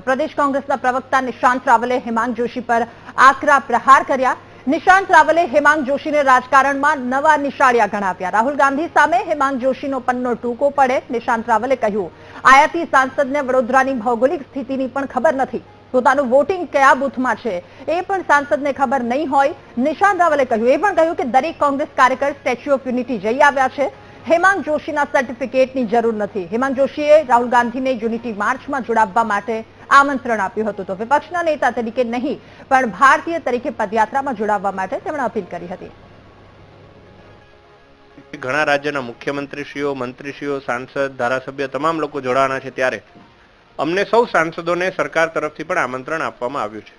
प्रदेश कांग्रेसના પ્રવક્તા નિશાંત રાવલે હેમાંગ જોશી પર આકરા પ્રહાર કર્યા। નિશાંત રાવલે હેમાંગ જોશીને રાજકારણમાં નવા નિશાળિયા ગણાવ્યા। રાહુલ ગાંધી સામે હેમાંગ જોશીનો પન્નો ટૂંકો પડે। નિશાંત રાવલે કહ્યું, આયાતી સાંસદને વડોદરાની ભૌગોલિક સ્થિતિની પણ ખબર નથી, પોતાનું વોટિંગ કયા બૂથમાં છે એ પણ સાંસદને ખબર નહીં હોય। નિશાંત રાવલે કહ્યું, એ પણ કહ્યું કે દરેક કોંગ્રેસ કાર્યકર સ્ટેચ્યુ ઓફ યુનિટી જઈ આવ્યા છે, હેમાંગ જોશીના સર્ટિફિકેટની જરૂર નથી। હેમાંગ જોશીએ રાહુલ ગાંધીને યુનિટી માર્ચમાં જોડાવવા માટે આમંત્રણ આપ્યું હતું, તો વિપક્ષના નેતા તરીકે નહીં પણ ભારતીય તરીકે પદયાત્રામાં જોડાવવા માટે તેમણે અપીલ કરી હતી। ઘણા રાજ્યના મુખ્યમંત્રીશ્રીઓ, મંત્રીશ્રીઓ, સાંસદ, ધારાસભ્ય તમામ લોકો જોડાવાના છે, ત્યારે અમને સૌ સાંસદોને સરકાર તરફથી પણ આમંત્રણ આપવામાં આવ્યું છે।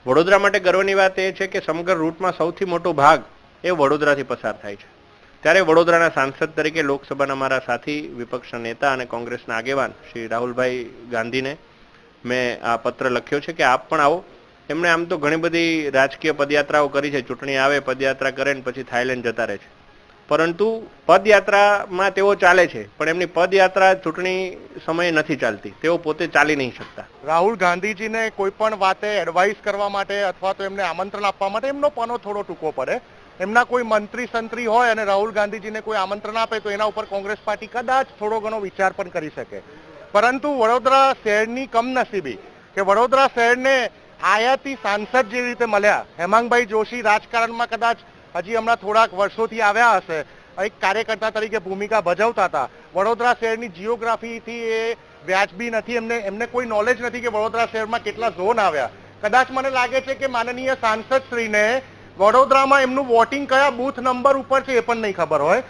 વડોદરા માટે ગર્વની વાત એ છે કે સમગ્ર રૂટમાં સૌથી મોટો ભાગ એ વડોદરાથી પસાર થાય છે, ત્યારે વડોદરાના સાંસદ તરીકે લોકસભાના અમારા સાથી વિપક્ષના નેતા અને કોંગ્રેસના આગેવાન શ્રી રાહુલભાઈ ગાંધીને મેં આ પત્ર લખ્યો છે કે આપ પણ આવો। એમણે આમ તો ઘણી બધી રાજકીય પદયાત્રાઓ કરી છે, ચૂંટણી આવે પદયાત્રા કરે ને પછી થાઈલેન્ડ જતા રહે છે, પરંતુ પદયાત્રામાં તેઓ ચાલે છે, પણ એમની પદયાત્રા ચૂંટણી સમયે નથી ચાલતી, તેઓ પોતે ચાલી નહીં શકતા। રાહુલ ગાંધીજીને કોઈ પણ વાતે એડવાઇસ કરવા માટે અથવા તો એમને આમંત્રણ આપવા માટે એમનો પનો થોડો ટૂંકો પડે। એમના કોઈ મંત્રી સંત્રી હોય અને રાહુલ ગાંધીજીને કોઈ આમંત્રણ આપે તો એના ઉપર કોંગ્રેસ પાર્ટી કદાચ થોડો ઘણો વિચાર પણ કરી શકે, પરંતુ વડોદરા શહેરની કમનસીબી કે વડોદરા શહેરને આયાતી સાંસદ જેવી રીતે મળ્યા। હેમાંગભાઈ જોશી રાજકારણમાં કદાચ હજી હમણાં થોડાક વર્ષોથી આવ્યા હશે, એક કાર્યકર્તા તરીકે ભૂમિકા ભજવતા હતા। વડોદરા શહેરની જીઓગ્રાફીથી એ વ્યાજબી નથી, એમને કોઈ નોલેજ નથી કે વડોદરા શહેરમાં કેટલા ઝોન આવ્યા। કદાચ મને લાગે છે કે માનનીય સાંસદ શ્રીને વડોદરામાં એમનું વોટિંગ કયા બૂથ નંબર ઉપર છે એ પણ નહીં ખબર હોય।